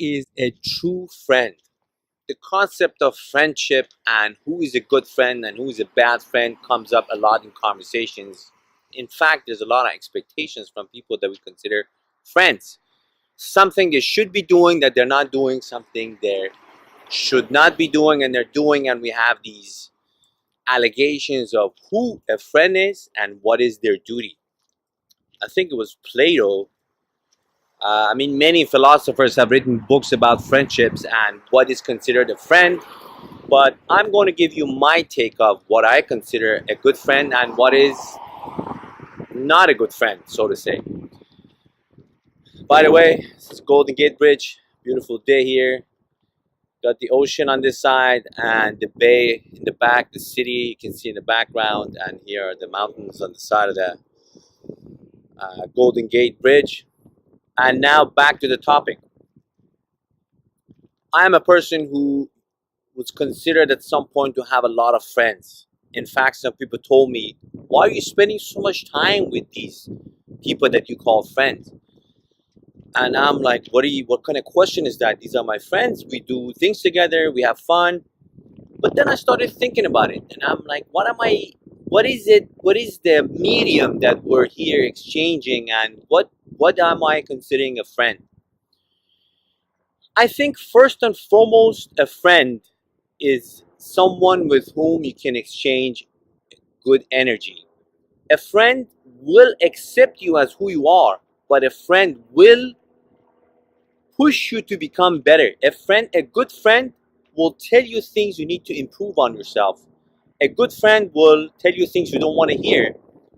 is a true friend? The concept of friendship and who is a good friend and who is a bad friend comes up a lot in conversations. In fact, there's a lot of expectations from people that we consider friends. Something they should be doing that they're not doing, something they should not be doing and they're doing, and we have these allegations of who a friend is and what is their duty. I think it was Plato. Many philosophers have written books about friendships and what is considered a friend, but I'm going to give you my take of what I consider a good friend and what is not a good friend, so to say. By the way, this is Golden Gate Bridge. Beautiful day here. Got the ocean on this side and the bay in the back, the city you can see in the background, and here are the mountains on the side of the Golden Gate Bridge. And now back to the topic. I am a person who was considered at some point to have a lot of friends. In fact, some people told me, why are you spending so much time with these people that you call friends? And I'm like, what kind of question is that? These are my friends. We do things together. We have fun. But then I started thinking about it. And I'm like, what is it? What is the medium that we're here exchanging? And what am I considering a friend? I think first and foremost, a friend is someone with whom you can exchange good energy. A friend will accept you as who you are, but a friend will push you to become better. A good friend will tell you things you need to improve on yourself. A good friend will tell you things you don't want to hear,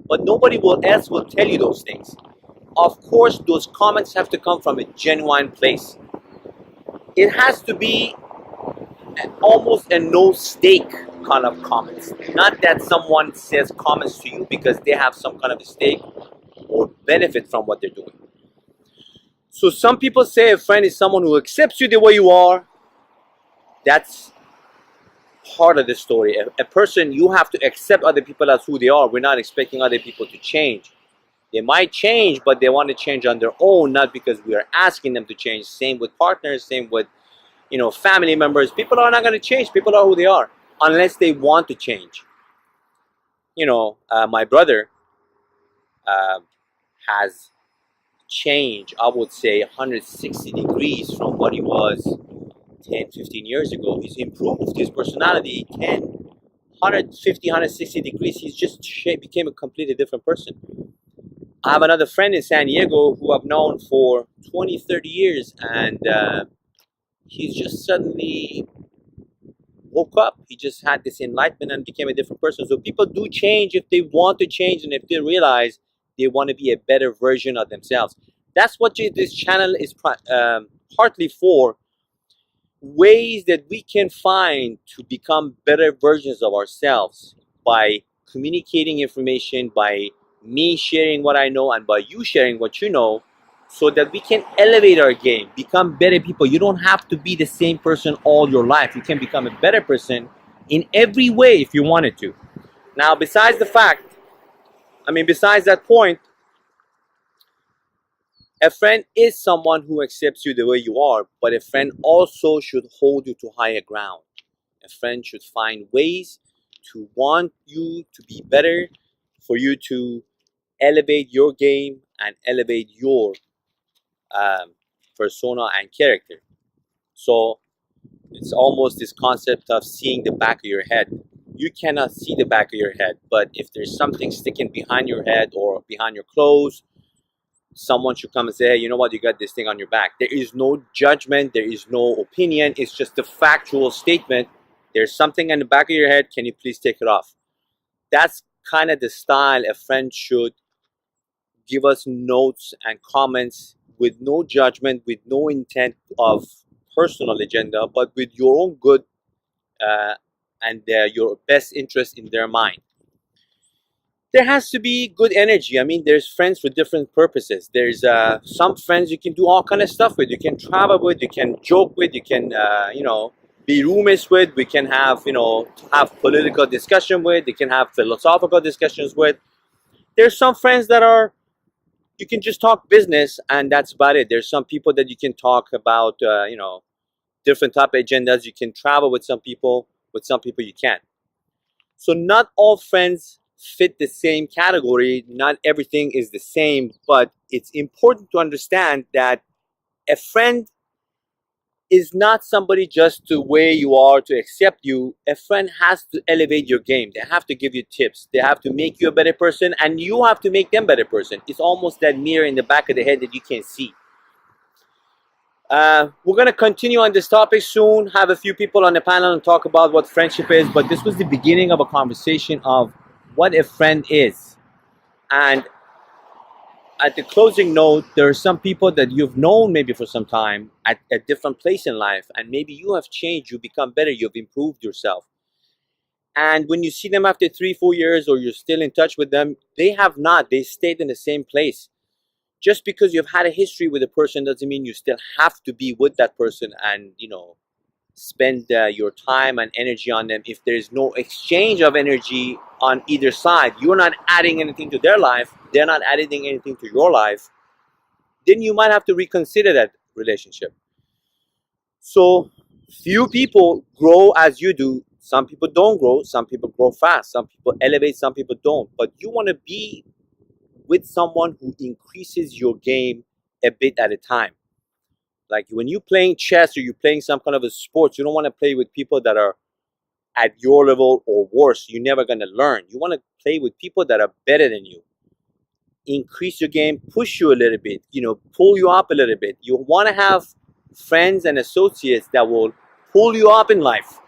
but nobody else will tell you those things. Of course, those comments have to come from a genuine place. It has to be almost a no stake kind of comments. Not that someone says comments to you because they have some kind of a stake or benefit from what they're doing. So some people say a friend is someone who accepts you the way you are. That's part of the story. A person, you have to accept other people as who they are. We're not expecting other people to change. They might change, but they want to change on their own, not because we are asking them to change. Same with partners, same with family members. People are not going to change. People are who they are unless they want to change. My brother has changed, I would say, 160 degrees from what he was 10, 15 years ago. He's improved his personality 10, 150, 160 degrees. He's just became a completely different person. I have another friend in San Diego who I've known for 20, 30 years, and he's just suddenly woke up. He just had this enlightenment and became a different person. So people do change if they want to change and if they realize they want to be a better version of themselves. That's what this channel is partly for. Ways that we can find to become better versions of ourselves by communicating information, by me sharing what I know and by you sharing what you know, so that we can elevate our game, become better people. You don't have to be the same person all your life. You can become a better person in every way if you wanted to. Now, besides that point, a friend is someone who accepts you the way you are, but a friend also should hold you to higher ground. A friend should find ways to want you to be better, for you to elevate your game and elevate your persona and character. So it's almost this concept of seeing the back of your head. You cannot see the back of your head, but if there's something sticking behind your head or behind your clothes, someone should come and say, hey, you know what, you got this thing on your back. There is no judgment, there is no opinion, it's just a factual statement. There's something in the back of your head, can you please take it off? That's kind of the style a friend should give us notes and comments with no judgment, with no intent of personal agenda, but with your own good and your best interest in their mind. There has to be good energy. There's friends for different purposes. There's some friends you can do all kind of stuff with. You can travel with, you can joke with, you can, be roommates with. We can have, have political discussion with. You can have philosophical discussions with. There's some friends that are, you can just talk business, and that's about it. There's some people that you can talk about, different type of agendas. You can travel with some people you can't. So not all friends fit the same category. Not everything is the same, but it's important to understand that a friend is not somebody just to where you are to accept you. A friend has to elevate your game. They have to give you tips. They have to make you a better person, and you have to make them a better person. It's almost that mirror in the back of the head that you can't see. We're going to continue on this topic soon, have a few people on the panel and talk about what friendship is, but this was the beginning of a conversation of what a friend is. And at the closing note, there are some people that you've known maybe for some time at a different place in life, and maybe you have changed, you've become better, you've improved yourself. And when you see them after 3-4 years, or you're still in touch with them, they have not, they stayed in the same place. Just because you've had a history with a person doesn't mean you still have to be with that person and, spend your time and energy on them. If there's no exchange of energy on either side, you're not adding anything to their life, they're not adding anything to your life, then you might have to reconsider that relationship. So few people grow as you do. Some people don't grow, some people grow fast, some people elevate, some people don't. But you want to be with someone who increases your game a bit at a time. Like when you're playing chess or you're playing some kind of a sport, you don't want to play with people that are at your level or worse. You're never going to learn. You want to play with people that are better than you. Increase your game, push you a little bit, pull you up a little bit. You want to have friends and associates that will pull you up in life.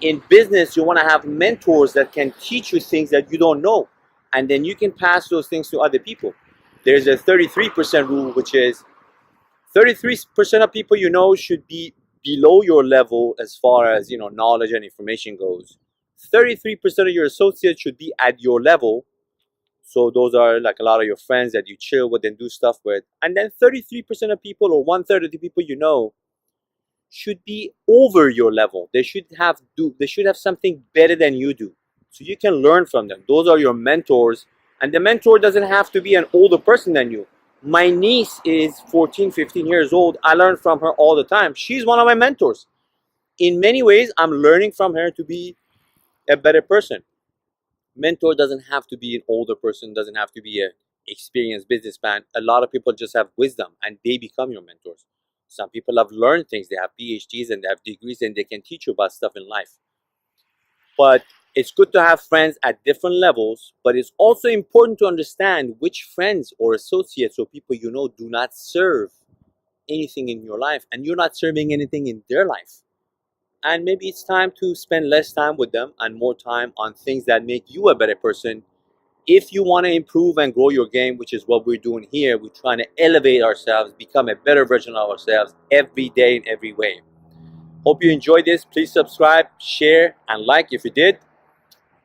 In business, you want to have mentors that can teach you things that you don't know, and then you can pass those things to other people. There's a 33% rule, which is 33% of people should be below your level as far as knowledge and information goes. 33% of your associates should be at your level. So those are like a lot of your friends that you chill with and do stuff with. And then 33% of people, or 1/3 of the people should be over your level. They should have something better than you do, so you can learn from them. Those are your mentors, and the mentor doesn't have to be an older person than you. My niece is 14-15 years old. I learn from her all the time. She's one of my mentors. In many ways, I'm learning from her to be a better person. Mentor doesn't have to be an older person, doesn't have to be an experienced businessman. A lot of people just have wisdom and they become your mentors. Some people have learned things, they have PhDs and they have degrees and they can teach you about stuff in life. But it's good to have friends at different levels, but it's also important to understand which friends or associates or people do not serve anything in your life, and you're not serving anything in their life. And maybe it's time to spend less time with them and more time on things that make you a better person. If you want to improve and grow your game, which is what we're doing here, we're trying to elevate ourselves, become a better version of ourselves every day in every way. Hope you enjoyed this. Please subscribe, share, and like if you did.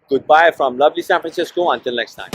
Goodbye from lovely San Francisco. Until next time.